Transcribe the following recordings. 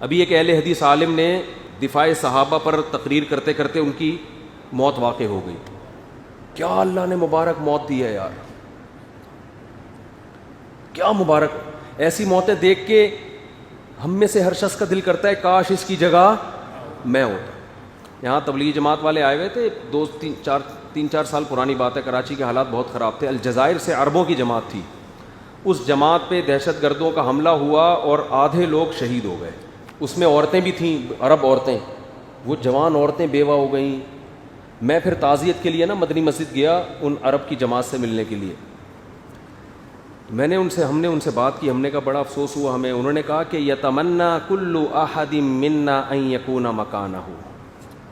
ابھی ایک اہل حدیث عالم نے دفاع صحابہ پر تقریر کرتے کرتے ان کی موت واقع ہو گئی. کیا اللہ نے مبارک موت دی ہے یار, کیا مبارک. ایسی موتیں دیکھ کے ہم میں سے ہر شخص کا دل کرتا ہے کاش اس کی جگہ میں ہوتا. یہاں تبلیغی جماعت والے آئے ہوئے تھے, تین چار سال پرانی بات ہے, کراچی کے حالات بہت خراب تھے. الجزائر سے عربوں کی جماعت تھی, اس جماعت پہ دہشت گردوں کا حملہ ہوا اور آدھے لوگ شہید ہو گئے. اس میں عورتیں بھی تھیں, عرب عورتیں, وہ جوان عورتیں بیوہ ہو گئیں. میں پھر تعزیت کے لیے نا مدنی مسجد گیا ان عرب کی جماعت سے ملنے کے لیے. ہم نے ان سے بات کی, ہم نے کہا بڑا افسوس ہوا ہمیں. انہوں نے کہا کہ یتمنا کل احد منا ان یکون مکانہ,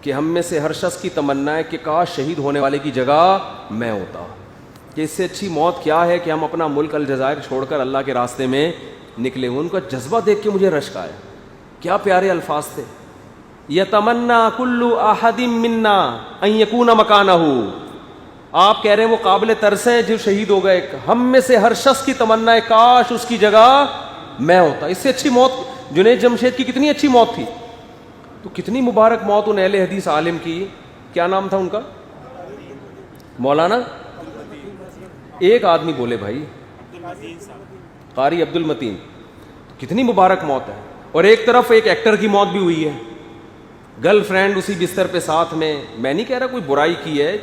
کہ ہم میں سے ہر شخص کی تمنا ہے کہ کاش شہید ہونے والے کی جگہ میں ہوتا. کہ اس سے اچھی موت کیا ہے کہ ہم اپنا ملک الجزائر چھوڑ کر اللہ کے راستے میں نکلے. ان کا جذبہ دیکھ کے مجھے رشک آیا, کیا پیارے الفاظ تھے. یتمنا کل احد منا ان یکون مکانہ, آپ کہہ رہے ہیں وہ قابل ترس ہیں جو شہید ہو گئے, ہم میں سے ہر شخص کی تمنا ہے کاش اس کی جگہ میں ہوتا. اس سے اچھی موت جنید جمشید کی کتنی اچھی موت تھی. تو کتنی مبارک موت ان اہل حدیث عالم کی. کیا نام تھا ان کا؟ مولانا ایک آدمی بولے بھائی, قاری عبد المتین. کتنی مبارک موت ہے. اور ایک طرف ایک ایکٹر کی موت بھی ہوئی ہے, گرل فرینڈ اسی بستر پہ ساتھ میں. میں نہیں کہہ رہا کوئی برائی کی ہے,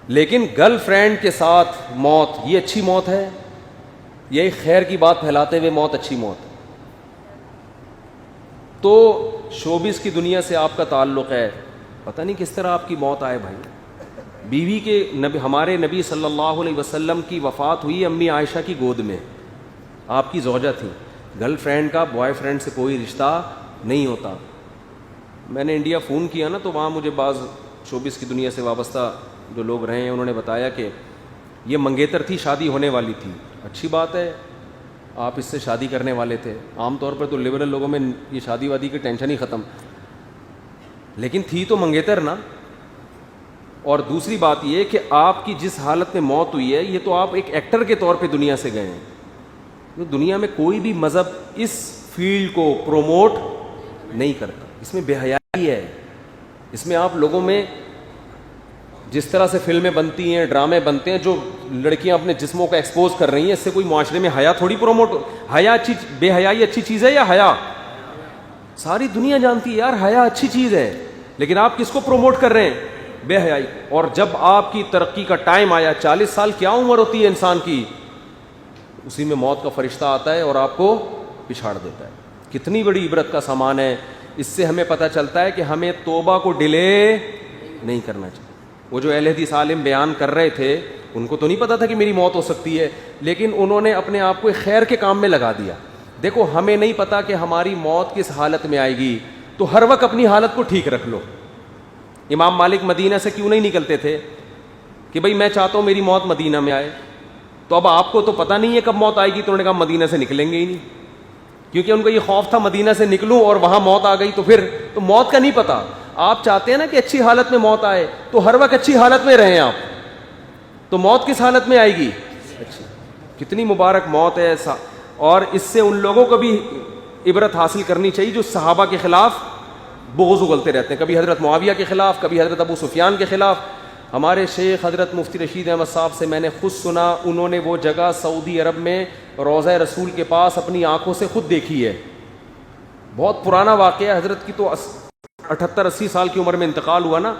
لیکن گرل فرینڈ کے ساتھ موت یہ اچھی موت ہے, یہ خیر کی بات پھیلاتے ہوئے موت اچھی موت. تو شوبز کی دنیا سے آپ کا تعلق ہے, پتہ نہیں کس طرح آپ کی موت آئے بھائی. بیوی کے نبی, ہمارے نبی صلی اللہ علیہ وسلم کی وفات ہوئی امی عائشہ کی گود میں, آپ کی زوجہ تھیں. گرل فرینڈ کا بوائے فرینڈ سے کوئی رشتہ نہیں ہوتا. میں نے انڈیا فون کیا نا, تو وہاں مجھے بعض شوبز کی دنیا سے وابستہ جو لوگ رہے ہیں انہوں نے بتایا کہ یہ منگیتر تھی, شادی ہونے والی تھی. اچھی بات ہے, آپ اس سے شادی کرنے والے تھے. عام طور پر تو لبرل لوگوں میں یہ شادی وادی کی ٹینشن ہی ختم, لیکن تھی تو منگیتر نا. اور دوسری بات یہ کہ آپ کی جس حالت میں موت ہوئی ہے, یہ تو آپ ایک ایکٹر کے طور پہ دنیا سے گئے ہیں. دنیا میں کوئی بھی مذہب اس فیلڈ کو پروموٹ نہیں کرتا. اس میں بے حیائی ہے. اس میں آپ لوگوں میں جس طرح سے فلمیں بنتی ہیں, ڈرامے بنتے ہیں, جو لڑکیاں اپنے جسموں کو ایکسپوز کر رہی ہیں, اس سے کوئی معاشرے میں حیا تھوڑی پروموٹ. حیا اچھی, بے حیائی اچھی چیز ہے یا حیا؟ ساری دنیا جانتی ہے یار حیا اچھی چیز ہے, لیکن آپ کس کو پروموٹ کر رہے ہیں؟ بے حیائی. اور جب آپ کی ترقی کا ٹائم آیا, 40 سال کیا عمر ہوتی ہے انسان کی, اسی میں موت کا فرشتہ آتا ہے اور آپ کو پچھاڑ دیتا ہے. کتنی بڑی عبرت کا سامان ہے. اس سے ہمیں پتہ چلتا ہے کہ ہمیں توبہ کو ڈیلے نہیں کرنا چاہیے. وہ جو اہل حدیث عالم بیان کر رہے تھے, ان کو تو نہیں پتا تھا کہ میری موت ہو سکتی ہے, لیکن انہوں نے اپنے آپ کو خیر کے کام میں لگا دیا. دیکھو ہمیں نہیں پتا کہ ہماری موت کس حالت میں آئے گی, تو ہر وقت اپنی حالت کو ٹھیک رکھ لو. امام مالک مدینہ سے کیوں نہیں نکلتے تھے کہ بھئی میں چاہتا ہوں میری موت مدینہ میں آئے. تو اب آپ کو تو پتہ نہیں ہے کب موت آئے گی, تو انہوں نے کہا مدینہ سے نکلیں گے ہی نہیں, کیونکہ ان کو یہ خوف تھا مدینہ سے نکلوں اور وہاں موت آ گئی تو پھر تو موت کا نہیں پتا. آپ چاہتے ہیں نا کہ اچھی حالت میں موت آئے, تو ہر وقت اچھی حالت میں رہیں آپ. تو موت کس حالت میں آئے گی؟ اچھی. کتنی مبارک موت ہے. اور اس سے ان لوگوں کو بھی عبرت حاصل کرنی چاہیے جو صحابہ کے خلاف بغض اگلتے رہتے ہیں, کبھی حضرت معاویہ کے خلاف, کبھی حضرت ابو سفیان کے خلاف. ہمارے شیخ حضرت مفتی رشید احمد صاحب سے میں نے خود سنا, انہوں نے وہ جگہ سعودی عرب میں روضہ رسول کے پاس اپنی آنکھوں سے خود دیکھی ہے. بہت پرانا واقعہ ہے. حضرت کی تو 78-80 سال کی عمر میں انتقال ہوا نا.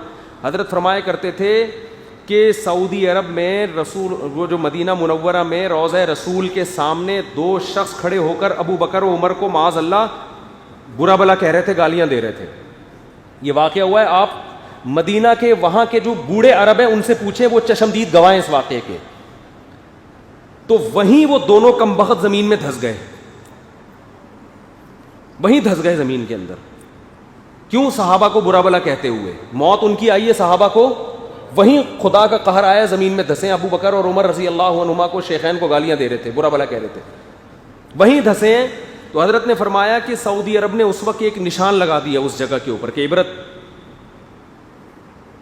حضرت فرمایا کرتے تھے کہ سعودی عرب میں رسول, وہ جو مدینہ منورہ میں روضہ رسول کے سامنے 2 شخص کھڑے ہو کر ابو بکر و عمر کو معاذ اللہ برا بلا کہہ رہے تھے, گالیاں دے رہے تھے. یہ واقعہ ہوا ہے. آپ مدینہ کے وہاں کے جو بوڑھے عرب ہیں ان سے پوچھیں, وہ چشمدید گواہ ہیں اس واقعے کے. تو وہیں وہ دونوں کمبخت زمین میں دھس گئے, وہیں دھس گئے زمین کے اندر. کیوں؟ صحابہ کو برا بلا کہتے ہوئے. موت ان کی آئی ہے, صحابہ کو وہیں خدا کا قہر آیا, زمین میں دھسے. ابو بکر اور عمر رضی اللہ عنہما کو, شیخین کو گالیاں دے رہے تھے, برا بلا کہہ رہے تھے, وہیں دھسے ہیں. تو حضرت نے فرمایا کہ سعودی عرب نے اس وقت ایک نشان لگا دیا اس جگہ کے اوپر کہ عبرت.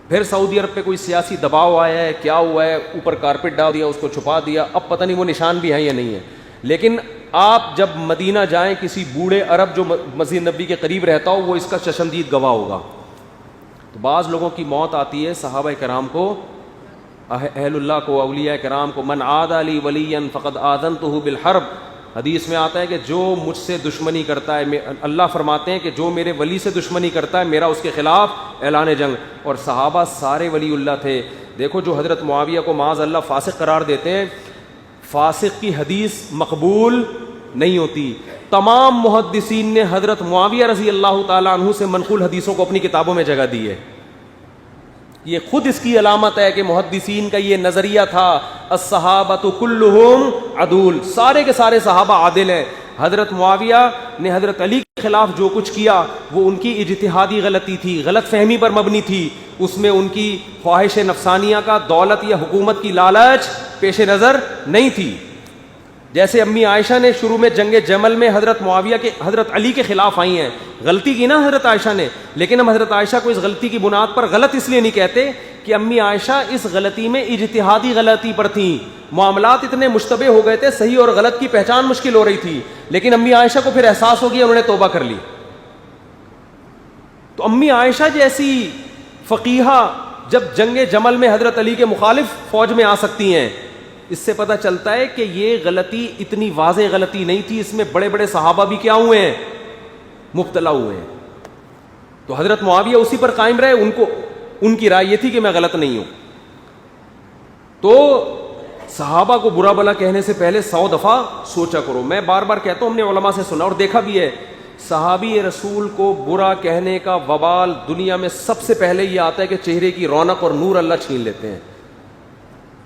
پھر سعودی عرب پہ کوئی سیاسی دباؤ آیا ہے, کیا ہوا ہے, اوپر کارپیٹ ڈال دیا, اس کو چھپا دیا. اب پتہ نہیں وہ نشان بھی ہے یا نہیں ہے, لیکن آپ جب مدینہ جائیں کسی بوڑھے عرب جو مسجد نبی کے قریب رہتا ہو وہ اس کا چشمدید گواہ ہوگا. تو بعض لوگوں کی موت آتی ہے صحابہ کرام کو, اہل اللہ کو, اولیاء کرام کو, من عاد لی ولیا فقد آذنتہ بالحرب. حدیث میں آتا ہے کہ جو مجھ سے دشمنی کرتا ہے, اللہ فرماتے ہیں کہ جو میرے ولی سے دشمنی کرتا ہے میرا اس کے خلاف اعلان جنگ. اور صحابہ سارے ولی اللہ تھے. دیکھو جو حضرت معاویہ کو معاذ اللہ فاسق قرار دیتے ہیں, فاسق کی حدیث مقبول نہیں ہوتی. تمام محدثین نے حضرت معاویہ رضی اللہ تعالیٰ عنہ سے منقول حدیثوں کو اپنی کتابوں میں جگہ دی ہے. یہ خود اس کی علامت ہے کہ محدثین کا یہ نظریہ تھا الصحابۃ کلہم عدول, سارے کے سارے صحابہ عادل ہیں. حضرت معاویہ نے حضرت علی کے خلاف جو کچھ کیا وہ ان کی اجتہادی غلطی تھی, غلط فہمی پر مبنی تھی. اس میں ان کی خواہش نفسانیہ کا, دولت یا حکومت کی لالچ پیش نظر نہیں تھی. جیسے امی عائشہ نے شروع میں جنگ جمل میں حضرت معاویہ کے, حضرت علی کے خلاف آئی ہیں, غلطی کی نا حضرت عائشہ نے, لیکن ہم حضرت عائشہ کو اس غلطی کی بنیاد پر غلط اس لیے نہیں کہتے کہ امی عائشہ اس غلطی میں اجتہادی غلطی پر تھیں. معاملات اتنے مشتبہ ہو گئے تھے, صحیح اور غلط کی پہچان مشکل ہو رہی تھی, لیکن امی عائشہ کو پھر احساس ہو گیا, انہوں نے توبہ کر لی. تو امی عائشہ جیسی فقیہہ جب جنگ جمل میں حضرت علی کے مخالف فوج میں آ سکتی ہیں, اس سے پتہ چلتا ہے کہ یہ غلطی اتنی واضح غلطی نہیں تھی, اس میں بڑے بڑے صحابہ بھی کیا ہوئے ہیں, مبتلا ہوئے ہیں. تو حضرت معاویہ اسی پر قائم رہے, ان کی رائے یہ تھی کہ میں غلط نہیں ہوں. تو صحابہ کو برا بلا کہنے سے پہلے 100 دفعہ سوچا کرو. میں بار بار کہتا ہوں, ہم نے علماء سے سنا اور دیکھا بھی ہے, صحابی رسول کو برا کہنے کا وبال دنیا میں سب سے پہلے یہ آتا ہے کہ چہرے کی رونق اور نور اللہ چھین لیتے ہیں,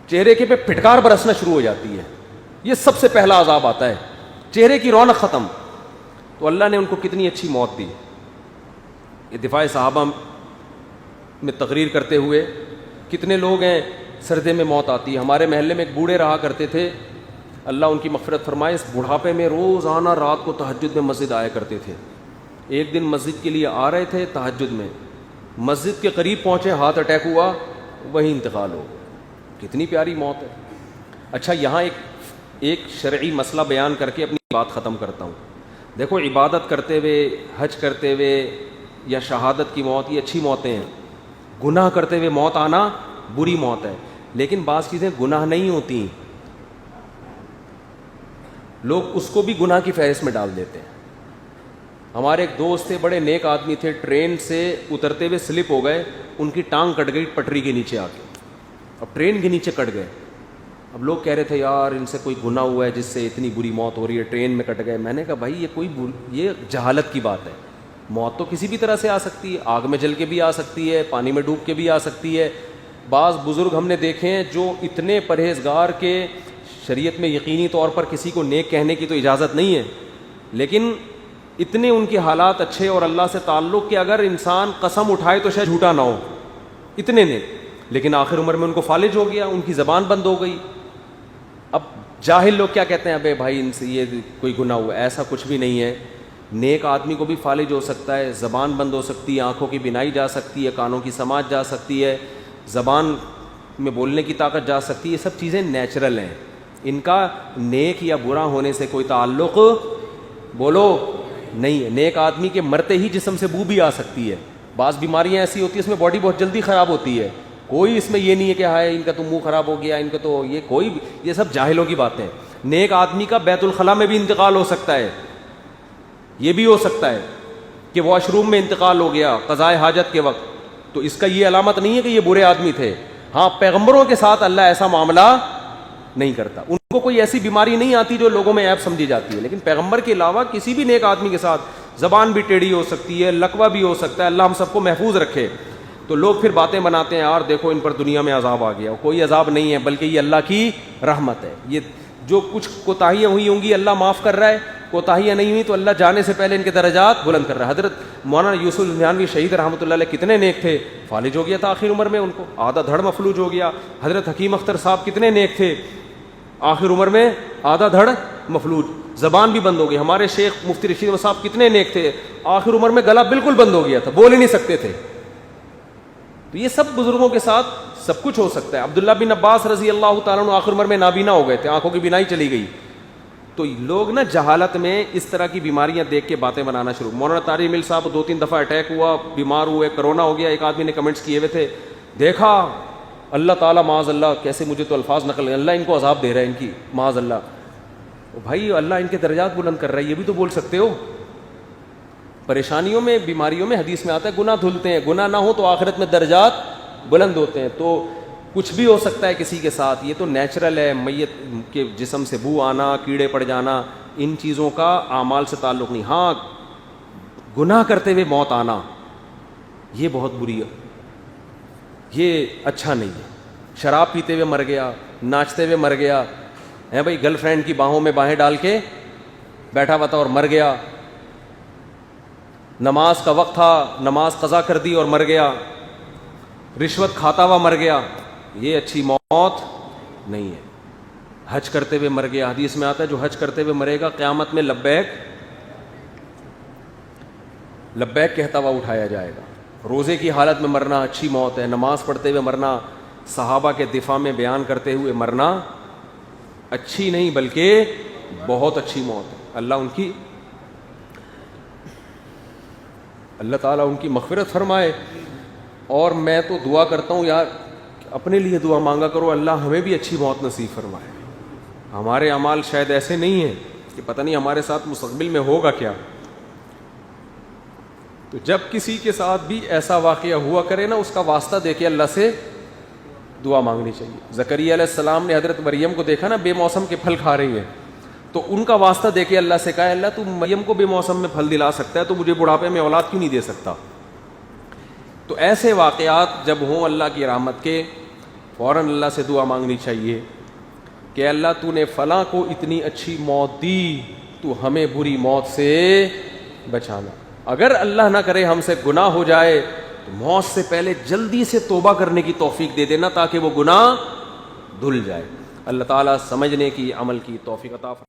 چہرے کے پہ پھٹکار برسنا شروع ہو جاتی ہے. یہ سب سے پہلا عذاب آتا ہے, چہرے کی رونق ختم. تو اللہ نے ان کو کتنی اچھی موت دی. یہ دفاع صحابہ میں تقریر کرتے ہوئے کتنے لوگ ہیں سردے میں موت آتی ہے. ہمارے محلے میں ایک بوڑھے رہا کرتے تھے, اللہ ان کی مغفرت فرمائے. اس بڑھاپے میں روزانہ رات کو تہجد میں مسجد آیا کرتے تھے. ایک دن مسجد کے لیے آ رہے تھے تہجد میں, مسجد کے قریب پہنچے, ہارٹ اٹیک ہوا, وہیں انتقال ہو. کتنی پیاری موت ہے. اچھا یہاں ایک شرعی مسئلہ بیان کر کے اپنی بات ختم کرتا ہوں. دیکھو عبادت کرتے ہوئے, حج کرتے ہوئے یا شہادت کی موت یہ اچھی موتیں ہیں. گناہ کرتے ہوئے موت آنا بری موت ہے, لیکن بعض چیزیں گناہ نہیں ہوتی, لوگ اس کو بھی گناہ کی فہرست میں ڈال دیتے ہیں. ہمارے ایک دوست تھے, بڑے نیک آدمی تھے, ٹرین سے اترتے ہوئے سلپ ہو گئے, ان کی ٹانگ کٹ گئی پٹری کے نیچے آ کے, اب ٹرین کے نیچے کٹ گئے. اب لوگ کہہ رہے تھے یار ان سے کوئی گناہ ہوا ہے جس سے اتنی بری موت ہو رہی ہے, ٹرین میں کٹ گئے. میں نے کہا بھائی یہ جہالت کی بات ہے. موت تو کسی بھی طرح سے آ سکتی ہے, آگ میں جل کے بھی آ سکتی ہے, پانی میں ڈوب کے بھی آ سکتی ہے. بعض بزرگ ہم نے دیکھے ہیں جو اتنے پرہیزگار کے شریعت میں یقینی طور پر کسی کو نیک کہنے کی تو اجازت نہیں ہے, لیکن اتنے ان کے حالات اچھے اور اللہ سے تعلق کہ اگر انسان قسم اٹھائے تو شاید جھوٹا نہ ہو, اتنے نیک, لیکن آخر عمر میں ان کو فالج ہو گیا, ان کی زبان بند ہو گئی. اب جاہل لوگ کیا کہتے ہیں, ابے بھائی ان سے یہ کوئی گناہ ہوا, ایسا کچھ بھی نہیں ہے. نیک آدمی کو بھی فالج ہو سکتا ہے, زبان بند ہو سکتی ہے, آنکھوں کی بینائی جا سکتی ہے, کانوں کی سماعت جا سکتی ہے, زبان میں بولنے کی طاقت جا سکتی ہے. یہ سب چیزیں نیچرل ہیں, ان کا نیک یا برا ہونے سے کوئی تعلق بولو نہیں ہے. نیک آدمی کے مرتے ہی جسم سے بو بھی آ سکتی ہے. بعض بیماریاں ایسی ہوتی ہیں اس میں باڈی بہت جلدی خراب ہوتی ہے, کوئی اس میں یہ نہیں ہے کہ ہائے ان کا تو منہ خراب ہو گیا, ان کا تو یہ سب جاہلوں کی باتیں. نیک آدمی کا بیت الخلاء میں بھی انتقال ہو سکتا ہے, یہ بھی ہو سکتا ہے کہ واش روم میں انتقال ہو گیا قضاء حاجت کے وقت, تو اس کا یہ علامت نہیں ہے کہ یہ برے آدمی تھے. ہاں پیغمبروں کے ساتھ اللہ ایسا معاملہ نہیں کرتا, ان کو کوئی ایسی بیماری نہیں آتی جو لوگوں میں عیب سمجھی جاتی ہے, لیکن پیغمبر کے علاوہ کسی بھی نیک آدمی کے ساتھ زبان بھی ٹیڑھی ہو سکتی ہے, لقوہ بھی ہو سکتا ہے. اللہ ہم سب کو محفوظ رکھے. تو لوگ پھر باتیں بناتے ہیں یار دیکھو ان پر دنیا میں عذاب آ گیا, کوئی عذاب نہیں ہے بلکہ یہ اللہ کی رحمت ہے. یہ جو کچھ کوتاہیاں ہوئی ہوں گی اللہ معاف کر رہا ہے, کوتاہیاں نہیں ہوئی تو اللہ جانے سے پہلے ان کے درجات بلند کر رہا ہے. حضرت مولانا یوسف النانوی شہید رحمۃ اللہ علیہ کتنے نیک تھے, فالج ہو گیا تھا آخر عمر میں, ان کو آدھا دھڑ مفلوج ہو گیا. حضرت حکیم اختر صاحب کتنے نیک تھے, آخر عمر میں آدھا دھڑ مفلوج, زبان بھی بند ہو گئی. ہمارے شیخ مفتی رشید احمد صاحب کتنے نیک تھے, آخر عمر میں گلا بالکل بند ہو گیا تھا, بول ہی نہیں سکتے تھے. تو یہ سب بزرگوں کے ساتھ سب کچھ ہو سکتا ہے. عبداللہ بن عباس رضی اللہ تعالیٰ عنہ آخر عمر میں نابینا ہو گئے تھے, آنکھوں کی بینائی چلی گئی. تو لوگ نا جہالت میں اس طرح کی بیماریاں دیکھ کے باتیں بنانا شروع. مولانا طارق مل صاحب 2-3 دفعہ اٹیک ہوا, بیمار ہوئے, کرونا ہو گیا. ایک آدمی نے کمنٹس کیے ہوئے تھے, دیکھا اللہ تعالیٰ معاذ اللہ, کیسے مجھے تو الفاظ نقل, اللہ ان کو عذاب دے رہا ہے ان کی معاذ اللہ. بھائی اللہ ان کے درجات بلند کر رہا ہے, یہ بھی تو بول سکتے ہو. پریشانیوں میں, بیماریوں میں حدیث میں آتا ہے گناہ دھلتے ہیں, گناہ نہ ہو تو آخرت میں درجات بلند ہوتے ہیں. تو کچھ بھی ہو سکتا ہے کسی کے ساتھ, یہ تو نیچرل ہے. میت کے جسم سے بو آنا, کیڑے پڑ جانا, ان چیزوں کا اعمال سے تعلق نہیں. ہاں گناہ کرتے ہوئے موت آنا یہ بہت بری ہے, یہ اچھا نہیں ہے. شراب پیتے ہوئے مر گیا, ناچتے ہوئے مر گیا ہے بھائی, گرل فرینڈ کی باہوں میں باہیں ڈال کے بیٹھا ہوا تھا اور مر گیا. نماز کا وقت تھا, نماز قضا کر دی اور مر گیا. رشوت کھاتا ہوا مر گیا, یہ اچھی موت نہیں ہے. حج کرتے ہوئے مر گیا, حدیث میں آتا ہے جو حج کرتے ہوئے مرے گا قیامت میں لبیک لبیک کہتا ہوا اٹھایا جائے گا. روزے کی حالت میں مرنا اچھی موت ہے. نماز پڑھتے ہوئے مرنا, صحابہ کے دفاع میں بیان کرتے ہوئے مرنا اچھی نہیں بلکہ بہت اچھی موت ہے. اللہ تعالیٰ ان کی مغفرت فرمائے. اور میں تو دعا کرتا ہوں یار, اپنے لیے دعا مانگا کرو, اللہ ہمیں بھی اچھی موت نصیب فرمائے. ہمارے اعمال شاید ایسے نہیں ہیں کہ پتہ نہیں ہمارے ساتھ مستقبل میں ہوگا کیا. تو جب کسی کے ساتھ بھی ایسا واقعہ ہوا کرے نا, اس کا واسطہ دے کے اللہ سے دعا مانگنی چاہیے. زکریا علیہ السلام نے حضرت مریم کو دیکھا نا بے موسم کے پھل کھا رہی ہیں, تو ان کا واسطہ دے کے اللہ سے کہا, اللہ تو مریم کو بے موسم میں پھل دلا سکتا ہے, تو مجھے بڑھاپے میں اولاد کیوں نہیں دے سکتا. تو ایسے واقعات جب ہوں اللہ کی رحمت کے, فوراً اللہ سے دعا مانگنی چاہیے کہ اللہ تو نے فلاں کو اتنی اچھی موت دی, تو ہمیں بری موت سے بچانا. اگر اللہ نہ کرے ہم سے گناہ ہو جائے تو موت سے پہلے جلدی سے توبہ کرنے کی توفیق دے دینا تاکہ وہ گناہ دھل جائے. اللہ تعالیٰ سمجھنے کی, عمل کی توفیق عطا فرمائے.